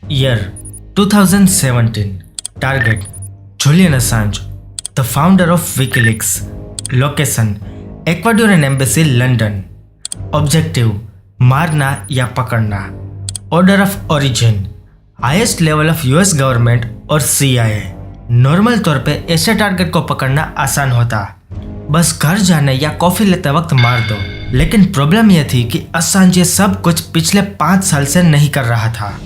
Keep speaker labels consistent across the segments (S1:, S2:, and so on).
S1: Year 2017. Target Julian Assange, the founder of WikiLeaks. Location Ecuadorian Embassy, London. Objective मारना या पकड़ना. Order of origin highest level of US government और CIA. Normal तौर पे ऐसे target को पकड़ना आसान होता, बस घर जाने या कॉफी लेते वक्त मार दो. लेकिन प्रॉब्लम यह थी कि असांज ये सब कुछ पिछले 5 साल से नहीं कर रहा था.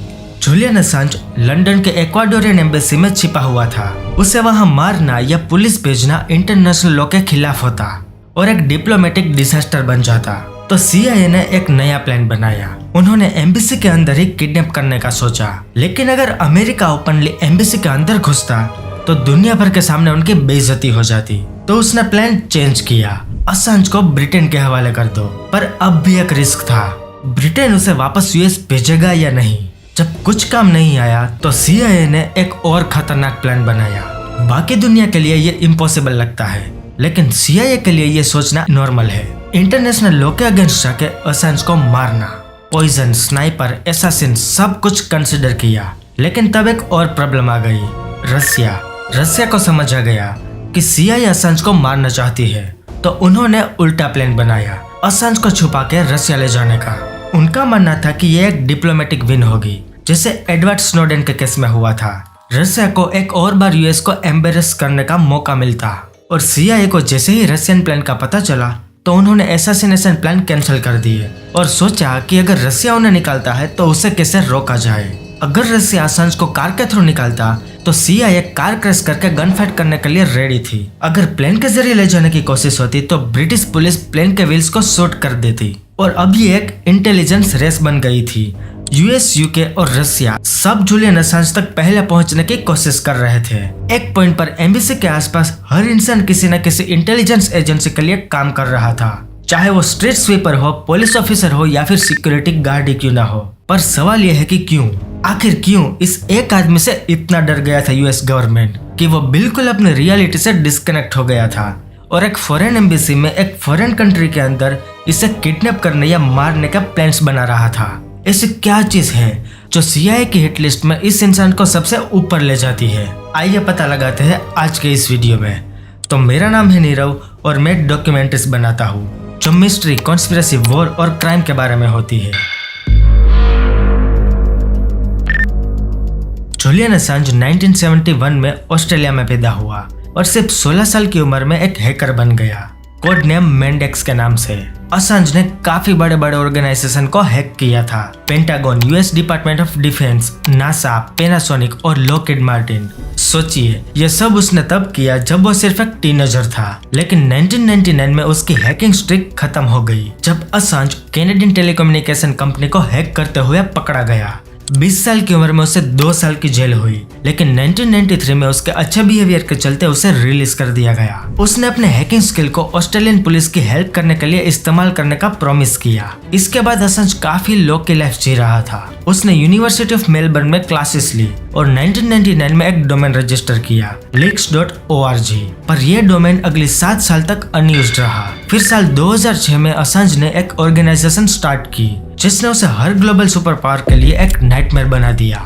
S1: जूलियन असांज लंदन के एक्वाडोरियन एम्बेसी में छिपा हुआ था. उसे वहां मारना या पुलिस भेजना इंटरनेशनल लॉ के खिलाफ होता और एक डिप्लोमेटिक डिजास्टर बन जाता. तो CIA ने एक नया प्लान बनाया. उन्होंने एम्बेसी के अंदर ही किडनैप करने का सोचा. लेकिन अगर अमेरिका ओपनली एम्बेसी के अंदर घुसता तो दुनिया भर के सामने उनकी बेइज्जती हो जाती. तो उसने प्लान चेंज किया. असांज को ब्रिटेन के हवाले कर दो. पर अब भी एक रिस्क था. ब्रिटेन उसे वापस यूएस भेजेगा या नहीं. जब कुछ काम नहीं आया तो CIA ने एक और खतरनाक प्लान बनाया. बाकी दुनिया के लिए ये इम्पॉसिबल लगता है, लेकिन CIA के लिए ये सोचना नॉर्मल है. इंटरनेशनल लॉ के अगेंस्ट जाके असांज को मारना. पॉइजन, स्नाइपर, एसासिन सब कुछ कंसिडर किया. लेकिन तब एक और प्रॉब्लम आ गई. रसिया को समझ आ गया कि CIA असांज को मारना चाहती है, तो उन्होंने उल्टा प्लान बनाया, असांज को छुपा के रसिया ले जाने का. उनका मानना था कि यह एक डिप्लोमेटिक विन होगी, जैसे एडवर्ड स्नोडेन के केस में हुआ था. रसिया को एक और बार यूएस को एम्बेरस करने का मौका मिलता. और CIA को जैसे ही रशियन प्लान का पता चला तो उन्होंने एसासिनेशन प्लान कैंसिल कर दिए और सोचा कि अगर रसिया उन्हें निकालता है तो उसे कैसे रोका जाए. अगर रसिया असांज को कार के थ्रू निकालता तो CIA कार क्रैश करके गन फाइट करने के लिए रेडी थी. अगर प्लेन के जरिए ले जाने की कोशिश होती तो ब्रिटिश पुलिस प्लेन के व्हील्स को शूट कर देती. और अब ये एक इंटेलिजेंस रेस बन गई थी. US, UK और रसिया सब जूलियन असांज तक पहले पहुंचने की कोशिश कर रहे थे. एक पॉइंट पर एम्बेसी के आसपास हर इंसान किसी न किसी इंटेलिजेंस एजेंसी के लिए काम कर रहा था, चाहे वो स्ट्रीट स्वीपर हो, पुलिस ऑफिसर हो या फिर सिक्योरिटी गार्ड ही क्यों ना हो. पर सवाल यह है कि क्यों, आखिर क्यों इस एक आदमी से इतना डर गया था यूएस गवर्नमेंट कि वो बिल्कुल अपनी रियलिटी से डिस्कनेक्ट हो गया था और एक फॉरेन एम्बेसी में एक फॉरेन कंट्री के अंदर इसे किडनैप करने या मारने का प्लान्स बना रहा था. ऐसी क्या चीज है जो CIA की हिट लिस्ट में इस इंसान को सबसे ऊपर ले जाती है? आइए पता लगाते हैं आज के इस वीडियो में. तो मेरा नाम है नीरव और मैं डॉक्यूमेंट्रीज बनाता हूँ जो मिस्ट्री, कॉन्स्पिरेसी, वॉर और क्राइम के बारे में होती है. जूलियन असांज 1971 में ऑस्ट्रेलिया में पैदा हुआ और सिर्फ 16 साल की उम्र में एक हैकर बन गया, कोड नेम मेंडेक्स के नाम से. असांज ने काफी बड़े बड़े ऑर्गेनाइजेशन को हैक किया था. Pentagon, US department of defence, NASA, Panasonic और लॉकहीड मार्टिन. सोचिए, ये सब उसने तब किया जब वो सिर्फ एक टीनेजर था. लेकिन 1999 में उसकी हैकिंग स्ट्रिक खत्म हो गई जब असांज कैनेडियन टेलीकम्युनिकेशन कंपनी को हैक करते हुए पकड़ा गया. 20 साल की उम्र में उसे 2 साल की जेल हुई. लेकिन 1993 में उसके अच्छे बिहेवियर के चलते उसे रिलीज कर दिया गया. उसने अपने हैकिंग स्किल को ऑस्ट्रेलियन पुलिस की हेल्प करने के लिए इस्तेमाल करने का प्रॉमिस किया. इसके बाद असांज काफी लो की लाइफ जी रहा था. उसने यूनिवर्सिटी ऑफ मेलबर्न में क्लासेस ली और 1999 में एक डोमेन रजिस्टर किया, leaks.org. पर यह डोमेन अगली 7 साल तक अनयूज्ड रहा. फिर साल 2006 में असांज ने एक ऑर्गेनाइजेशन स्टार्ट की जिसने उसे हर ग्लोबल सुपर पावर के लिए एक नाइटमेयर बना दिया.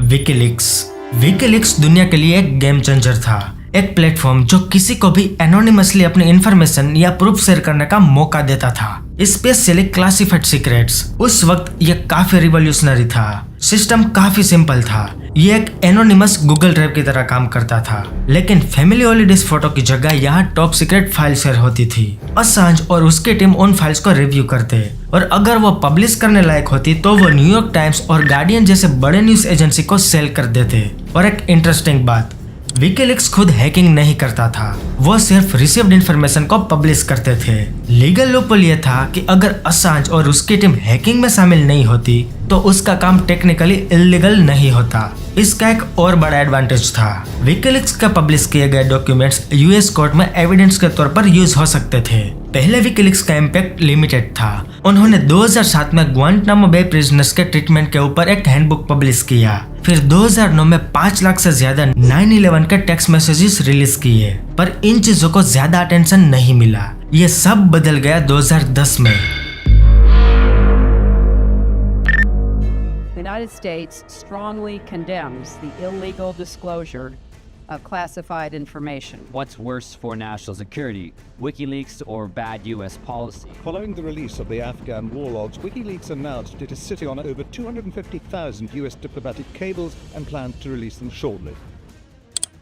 S1: विकीलीक्स दुनिया के लिए एक गेम चेंजर था. एक प्लेटफॉर्म जो किसी को भी एनोनिमसली अपनी इंफॉर्मेशन या प्रूफ शेयर करने का मौका देता था, स्पेशली क्लासिफाइड सीक्रेट्स. उस वक्त यह काफी रिवॉल्यूशनरी था. सिस्टम काफी सिंपल था. ये एक एनोनिमस गूगल ड्राइव की तरह काम करता था. लेकिन फैमिली हॉलीडेज फोटो की जगह यहाँ टॉप सीक्रेट फाइल शेयर होती थी. असांज और उसकी टीम उन फाइल्स को रिव्यू करते और अगर वो पब्लिश करने लायक होती तो वो न्यूयॉर्क टाइम्स और गार्डियन जैसे बड़े न्यूज एजेंसी को सेल कर देते. और एक इंटरेस्टिंग बात, विकीलीक्स खुद हैकिंग नहीं करता था, वो सिर्फ रिसीव्ड इन्फॉर्मेशन को पब्लिश करते थे. लीगल लूपहोल ये था कि अगर असांज और उसकी टीम हैकिंग में शामिल नहीं होती तो उसका काम टेक्निकली इलीगल नहीं होता. इसका एक और बड़ा एडवांटेज था, विकीलीक्स का पब्लिश किए गए डॉक्यूमेंट्स यूएस कोर्ट में एविडेंस के तौर पर यूज हो सकते थे. पहले विकीलीक्स का इम्पैक्ट लिमिटेड था. उन्होंने 2007 में ग्वांटानामो बे प्रिजनर्स के ट्रीटमेंट के ऊपर एक हैंडबुक पब्लिश किया. फिर 2009 में 5 लाख से ज्यादा 9/11 के टेक्स्ट मैसेजेस रिलीज किए. पर इन चीजों को ज्यादा अटेंशन नहीं मिला. ये सब बदल गया 2010 में.
S2: United States strongly condemns the illegal disclosure of classified information.
S3: What's worse for national security, WikiLeaks or bad US policy?
S4: Following the release of the Afghan war logs, WikiLeaks announced it is sitting on over 250,000 US diplomatic cables and plans to release them shortly.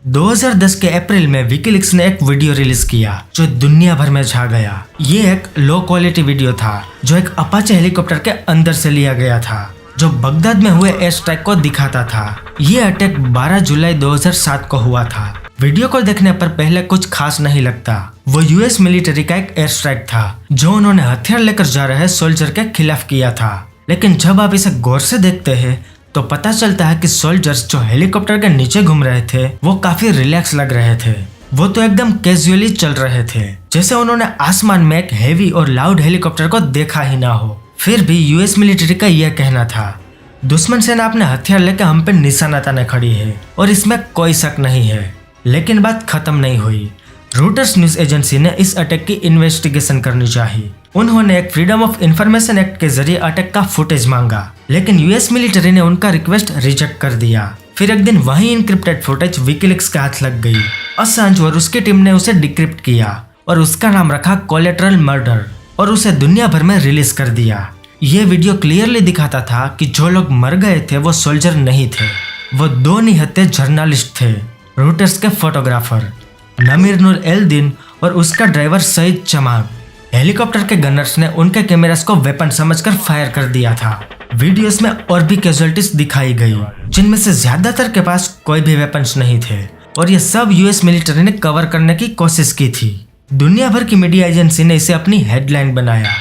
S1: 2010 के अप्रैल में WikiLeaks ने एक video release किया जो दुनिया भर में छा गया। ये एक लो क्वालिटी वीडियो था जो एक अपाचे हेलीकॉप्टर के अंदर से लिया गया था जो बगदाद में हुए एयर स्ट्राइक को दिखाता था। ये अटैक 12 जुलाई 2007 को हुआ था। वीडियो को देखने पर पहले कुछ खास नहीं लगता। वो यूएस मिलिट्री का एक एयर स्ट्राइक था जो उन्होंने हथियार लेकर जा रहे सोल्जर के खिलाफ किया था। लेकिन जब आप इसे गौर से देखते हैं तो पता चलता है कि सोल्जर्स जो हेलीकॉप्टर के नीचे घूम रहे थे वो काफी रिलैक्स लग रहे थे। वो तो एकदम कैजुअली चल रहे थे जैसे उन्होंने आसमान में एक हेवी और लाउड हेलीकॉप्टर को देखा ही ना हो। फिर भी यूएस मिलिट्री का यह कहना था दुश्मन सेना अपने हथियार लेकर हम पे निशाना ताने खड़ी है और इसमें कोई शक नहीं है। लेकिन बात खत्म नहीं हुई। रॉयटर्स न्यूज एजेंसी ने इस अटैक की इन्वेस्टिगेशन करनी चाहिए। उन्होंने एक फ्रीडम ऑफ इंफॉर्मेशन एक्ट के जरिए अटैक का फुटेज मांगा लेकिन यूएस मिलिट्री ने उनका रिक्वेस्ट रिजेक्ट कर दिया। फिर एक दिन वही इनक्रिप्टेड फुटेज विकीलीक्स के हाथ लग गई। असांज और उसकी टीम ने उसे डिक्रिप्ट किया और उसका नाम रखा कोलेटरल मर्डर और उसे दुनिया भर में रिलीज कर दिया। ये वीडियो क्लियरली दिखाता था कि जो लोग मर गए थे वो सोल्जर नहीं थे, वो दो निहत्थे जर्नलिस्ट थे। रॉयटर्स के फोटोग्राफर नमीर नूर एल दिन और उसका ड्राइवर सईद चमाग। हेलीकॉप्टर के गनर्स ने उनके कैमरास को वेपन समझकर फायर कर दिया था। वीडियोस में और भी कैजुअलिटीज दिखाई गई जिनमें से ज्यादातर के पास कोई भी वेपन्स नहीं थे और ये सब यूएस मिलिट्री ने कवर करने की कोशिश की थी। दुनिया भर की मीडिया एजेंसी ने इसे अपनी हेडलाइन बनाया।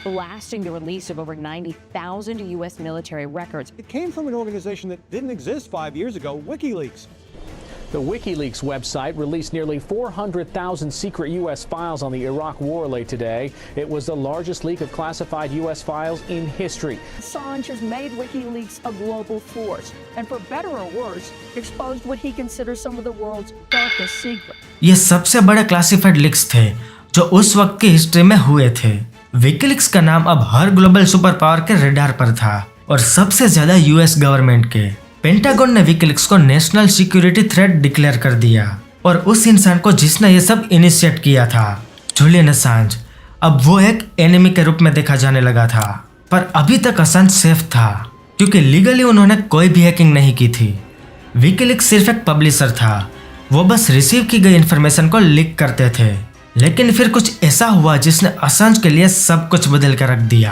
S5: Blasting the release of over 90,000 U.S. military records.
S6: It came from an organization that didn't exist 5 years ago, WikiLeaks.
S7: The WikiLeaks website released nearly 400,000 secret U.S. files on the Iraq war late today. It was the largest leak of classified U.S. files in history.
S2: Assange has made WikiLeaks a global force, and for better or worse, exposed what he considers some of the world's darkest secrets.
S1: ये सबसे बड़े classified leaks थे जो उस वक्त की history में हुए थे। विकीलीक्स का नाम अब हर ग्लोबल सुपर पावर के रेडार पर था और सबसे ज्यादा यूएस गवर्नमेंट के। पेंटागन ने विकीलीक्स को नेशनल सिक्योरिटी थ्रेट डिक्लेयर कर दिया और उस इंसान को जिसने ये सब इनिशिएट किया था, जूलियन असांज, अब वो एक एनिमी के रूप में देखा जाने लगा था। पर अभी तक असांज सेफ था क्योंकि लीगली उन्होंने कोई भी हैकिंग नहीं की थी। विकीलीक्स सिर्फ एक पब्लिशर था, वो बस रिसीव की गई इन्फॉर्मेशन को लीक करते थे। लेकिन फिर कुछ ऐसा हुआ जिसने असांज के लिए सब कुछ बदल कर रख दिया।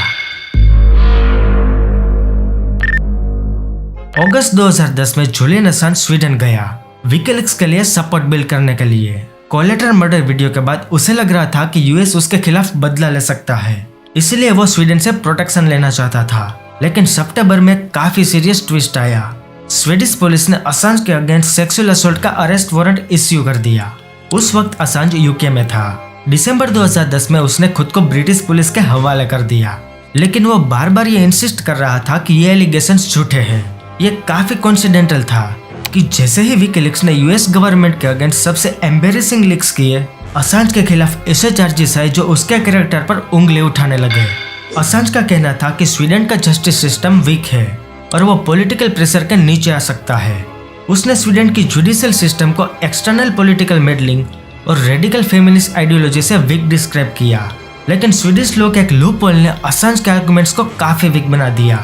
S1: अगस्त 2010 में जूलियन असांज स्वीडन गया विकीलीक्स के लिए सपोर्ट बिल्ड करने के लिए। कोलेटरल मर्डर वीडियो के बाद उसे लग रहा था कि यूएस उसके खिलाफ बदला ले सकता है, इसलिए वो स्वीडन से प्रोटेक्शन लेना चाहता था। लेकिन सितंबर में काफी सीरियस ट्विस्ट आया। स्वीडिश पुलिस ने असांज के अगेंस्ट सेक्सुअल असॉल्ट का अरेस्ट वारंट इश्यू कर दिया। उस वक्त असांज यूके में था। दिसंबर 2010 में उसने खुद को ब्रिटिश पुलिस के हवाले कर दिया, लेकिन वो बार बार ये इंसिस्ट कर रहा था कि ये एलिगेशंस झूठे हैं। ये काफी कोइंसिडेंटल था कि जैसे ही विकीलीक्स ने यूएस गवर्नमेंट के अगेंस्ट सबसे एम्बेरेसिंग लीक्स किए, असांज के खिलाफ ऐसे चार्जेस आए जो उसके कैरेक्टर पर उंगली उठाने लगे। असांज का कहना था कि स्वीडन का जस्टिस सिस्टम वीक है और वो पॉलिटिकल प्रेशर के नीचे आ सकता है। उसने स्वीडन की जुडिशियल सिस्टम को एक्सटर्नल पॉलिटिकल मेडलिंग और रेडिकल फेमिनिस्ट आइडियोलॉजी से वीक डिस्क्राइब किया। लेकिन स्वीडिश लॉ के एक लूपहोल ने असांज के आर्गुमेंट्स को काफी वीक बना दिया।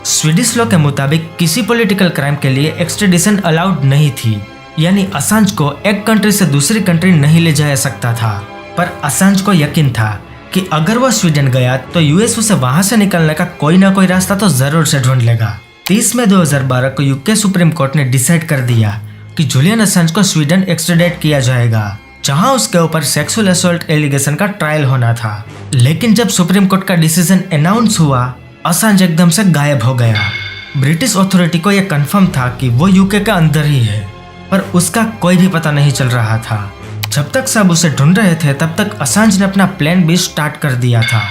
S1: स्वीडिश लॉ के मुताबिक किसी पॉलिटिकल क्राइम के लिए एक्सट्रेडिशन अलाउड नहीं थी, यानी असांज को एक कंट्री से दूसरी कंट्री नहीं ले जाया सकता था। पर असांज को यकीन था कि अगर वो स्वीडन गया तो यूएस उसे वहां से निकलने का कोई ना कोई रास्ता तो जरूर से ढूंढ लेगा। 30 मई 2012 को यूके सुप्रीम कोर्ट ने डिसाइड कर दिया कि जूलियन असांज को स्वीडन एक्सट्रेडिट किया जाएगा, जहां उसके ऊपर सेक्सुअल असॉल्ट एलिगेशन का ट्रायल होना था। लेकिन जब सुप्रीम कोर्ट का डिसीजन अनाउंस हुआ, असांज एकदम से गायब हो गया। ब्रिटिश अथॉरिटी को यह कंफर्म था कि वो यूके के अंदर ही है, पर उसका कोई भी पता नहीं चल रहा था। जब तक सब उसे ढूंढ रहे थे तब तक असांज ने अपना प्लान भी स्टार्ट कर दिया था।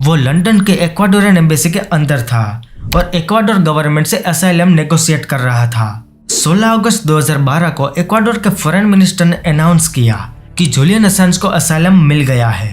S1: वो लंदन के इक्वाडोरियन एम्बेसी के अंदर था और इक्वाडोर गवर्नमेंट से असाइलम नेगोशिएट कर रहा था। 16 अगस्त 2012 को इक्वाडोर के फॉरेन मिनिस्टर ने अनाउंस किया कि जूलियन असांज को असाइलम मिल गया है।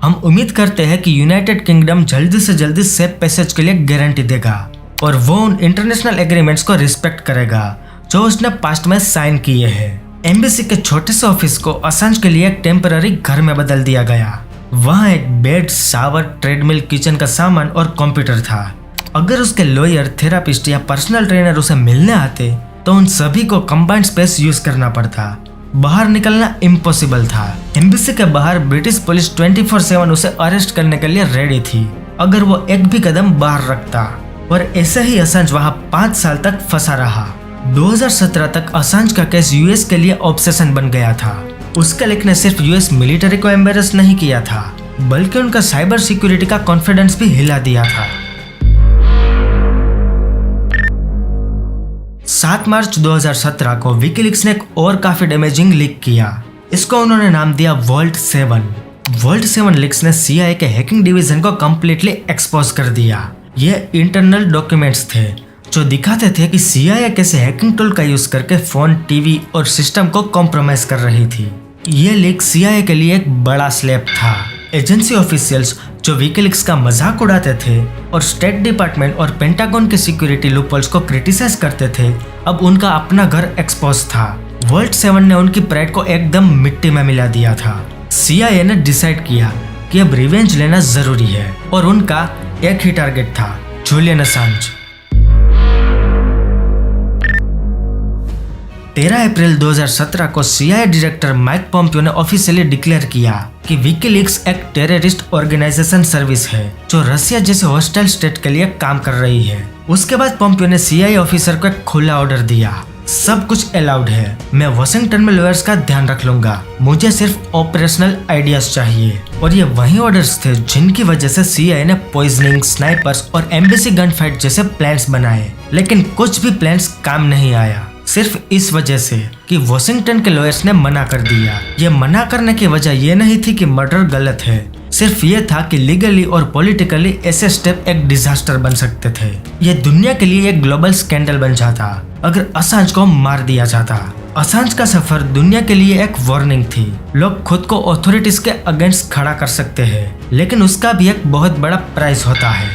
S1: हम उम्मीद करते हैं कि यूनाइटेड किंगडम जल्दी से जल्दी सेफ पैसेज के लिए गारंटी देगा और वो उन इंटरनेशनल एग्रीमेंट्स को रिस्पेक्ट करेगा जो उसने पास्ट में साइन किए हैं। एम्बेसी के छोटे से ऑफिस को असांज के लिए एक टेम्पररी घर में बदल दिया गया। वहाँ एक बेड, शावर, ट्रेडमिल, किचन का सामान और कंप्यूटर था। अगर उसके लॉयर, थेरापिस्ट या पर्सनल ट्रेनर उसे मिलने आते तो उन सभी को कंबाइंड स्पेस यूज करना पड़ता। बाहर निकलना इम्पॉसिबल था। एम्बेसी के बाहर ब्रिटिश पुलिस 24/7 उसे अरेस्ट करने के लिए रेडी थी अगर वो एक भी कदम बाहर रखता। और ऐसे ही असांज वहाँ 5 साल तक फंसा रहा। 2017 तक असांज का केस यूएस के लिए ऑब्सेशन बन गया था। उसके लीक ने सिर्फ यूएस मिलिट्री को एम्बेरस नहीं किया था बल्कि उनका साइबर सिक्योरिटी का कॉन्फिडेंस भी हिला दिया था। 7 मार्च 2017 को विकीलीक्स ने एक और काफी डैमेजिंग लीक किया। इसको उन्होंने नाम दिया वॉल्ट 7। वॉल्ट 7 लीक्स ने CIA के हैकिंग डिवीजन को कंप्लीटली एक्सपोज कर दिया। ये इंटरनल डॉक्यूमेंट्स थे जो दिखाते थे कि CIA कैसे हैकिंग टूल का यूज करके फोन, टीवी और सिस्टम को कॉम्प्रोमाइज कर रही थी। ये लीक CIA के लिए एक बड़ा स्लैप था। एजेंसी ऑफिशियल्स जो विकीलीक्स का मजाक उड़ाते थे और स्टेट डिपार्टमेंट और पेंटागन के सिक्योरिटी लूपहोल्स को क्रिटिसाइज करते थे, अब उनका अपना घर एक्सपोज था। वॉल्ट 7 ने उनकी प्राइड को एकदम मिट्टी में मिला दिया था। CIA ने डिसाइड किया कि अब रिवेंज लेना जरूरी है और उनका एक ही टारगेट था, जूलियन असांज। 13 अप्रैल 2017 को CIA डायरेक्टर माइक पोम्पियो ने ऑफिशियली डिक्लेयर किया कि विकीलीक्स एक टेररिस्ट ऑर्गेनाइजेशन सर्विस है जो रसिया जैसे हॉस्टाइल स्टेट के लिए काम कर रही है। उसके बाद पोम्पियो ने CIA ऑफिसर को एक खुला ऑर्डर दिया, सब कुछ अलाउड है, मैं वॉशिंगटन में लॉयर्स का ध्यान रख लूंगा, मुझे सिर्फ ऑपरेशनल आइडियाज चाहिए। और ये वही ऑर्डर्स थे जिनकी वजह से CIA ने पॉइजनिंग, स्नाइपर्स और एम्बेसी गन फाइट जैसे प्लान्स बनाए, लेकिन कुछ भी प्लान्स काम नहीं आया, सिर्फ इस वजह से कि वॉशिंगटन के लॉयर्स ने मना कर दिया। ये मना करने की वजह ये नहीं थी कि मर्डर गलत है, सिर्फ ये था कि लीगली और पॉलिटिकली ऐसे स्टेप एक डिजास्टर बन सकते थे। ये दुनिया के लिए एक ग्लोबल स्कैंडल बन जाता अगर असांज को मार दिया जाता। असांज का सफर दुनिया के लिए एक वार्निंग थी। लोग खुद को अथॉरिटीज के अगेंस्ट खड़ा कर सकते हैं, लेकिन उसका भी एक बहुत बड़ा प्राइस होता है।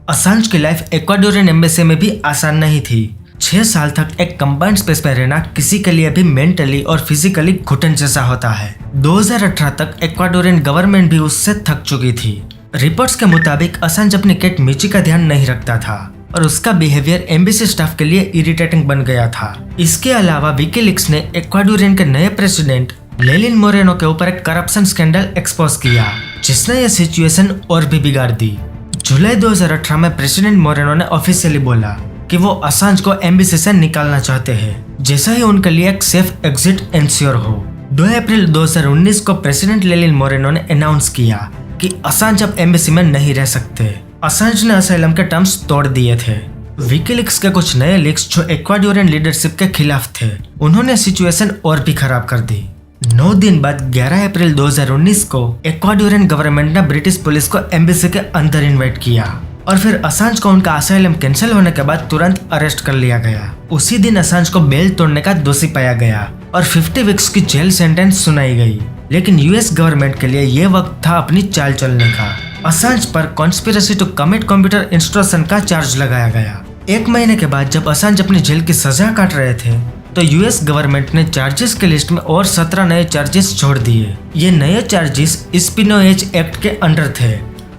S1: असांज की लाइफ इक्वाडोरियन एम्बेसी में भी आसान नहीं थी। 6 साल तक एक कंबाइंड स्पेस में रहना किसी के लिए भी मेंटली और फिजिकली घुटन जैसा होता है। 2018 तक इक्वाडोरियन गवर्नमेंट भी उससे थक चुकी थी। रिपोर्ट्स के मुताबिक असांज अपनी कैट मिची का ध्यान नहीं रखता था और उसका बिहेवियर एम्बेसी स्टाफ के लिए इरिटेटिंग बन गया था। इसके अलावा विकीलीक्स ने इक्वाडोरियन के नए प्रेसिडेंट लेलिन मोरेनो के ऊपर एक करप्शन स्कैंडल एक्सपोज किया जिसने यह सिचुएशन और भी बिगाड़ दी। जुलाई 2018 में प्रेसिडेंट मोरेनो ने ऑफिशियली बोला कि वो असांज को एम्बेसी से निकालना चाहते हैं, जैसा ही उनके लिए एक सेफ एग्जिट इंश्योर हो। 2 अप्रैल 2019 को प्रेसिडेंट लेलिन मोरेनो ने अनाउंस किया कि असांज अब एम्बेसी में नहीं रह सकते। असांज ने असाइलम के टर्म्स तोड़ दिए थे। विकीलीक्स के कुछ नए लीक्स जो इक्वाडोरियन लीडरशिप के खिलाफ थे, उन्होंने सिचुएशन और भी खराब कर दी। 9 दिन बाद 11 अप्रैल 2019 को इक्वाडोरियन गवर्नमेंट ने ब्रिटिश पुलिस को एम्बेसी के अंदर इन्वाइट किया और फिर असांज को उनका असाइलम कैंसिल होने के बाद तुरंत अरेस्ट कर लिया गया। उसी दिन असांज को बेल तोड़ने का दोषी पाया गया और 50 वीक्स की जेल सेंटेंस सुनाई गई। लेकिन यूएस गवर्नमेंट के लिए यह वक्त था अपनी चाल चलने का। असांज पर conspiracy to commit computer instruction का चार्ज लगाया गया। 1 महीने के बाद जब असांज अपनी जेल की सजा काट रहे थे तो यूएस गवर्नमेंट ने चार्जेस के लिस्ट में और 17 नए चार्जेस जोड़ दिए। ये नए चार्जेस स्पिनोएज एक्ट के अंडर थे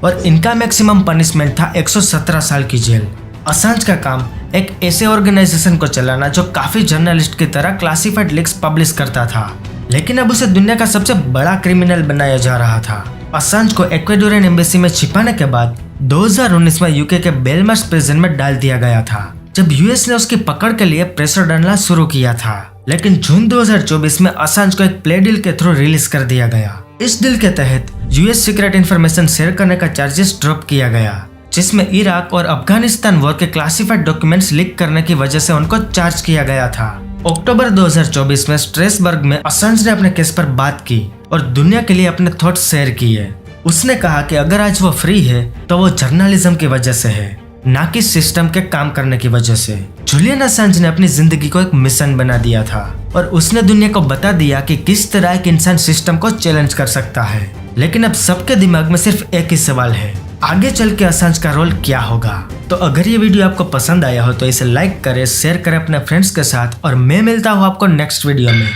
S1: और इनका मैक्सिमम पनिशमेंट था 117 साल की जेल। असांज का काम एक ऐसे ऑर्गेनाइजेशन को चलाना जो काफी जर्नलिस्ट की तरह क्लासिफाइड लीक्स पब्लिश करता था, लेकिन अब उसे दुनिया का सबसे बड़ा क्रिमिनल बनाया जा रहा था। असांज को इक्वाडोरियन एम्बेसी में छिपाने के बाद 2019 में यूके के बेलमार्श प्रिजन में डाल दिया गया था, जब यूएस ने उसकी पकड़ के लिए प्रेशर डालना शुरू किया था। लेकिन जून 2024 में असांज को एक प्ले डील के थ्रू रिलीज कर दिया गया। इस डील के तहत यूएस सीक्रेट इंफॉर्मेशन शेयर करने का चार्जेस ड्रॉप किया गया, जिसमें इराक और अफगानिस्तान वॉर के क्लासिफाइड डॉक्यूमेंट्स लीक करने की वजह से उनको चार्ज किया गया था। अक्टूबर 2024 में स्ट्रेसबर्ग में असांज ने अपने केस पर बात की और दुनिया के लिए अपने थॉट्स शेयर किए। उसने कहा कि अगर आज वो फ्री है तो वो जर्नलिज्म की वजह से है, ना कि सिस्टम के काम करने की वजह से। जूलियन असांज ने अपनी जिंदगी को एक मिशन बना दिया था। और उसने दुनिया को बता दिया कि किस तरह एक इंसान सिस्टम को चैलेंज कर सकता है। लेकिन अब सबके दिमाग में सिर्फ एक ही सवाल है, आगे चल के असांज का रोल क्या होगा। तो अगर ये वीडियो आपको पसंद आया हो तो इसे लाइक करें, शेयर करें अपने फ्रेंड्स के साथ और मैं मिलता हूँ आपको नेक्स्ट वीडियो में।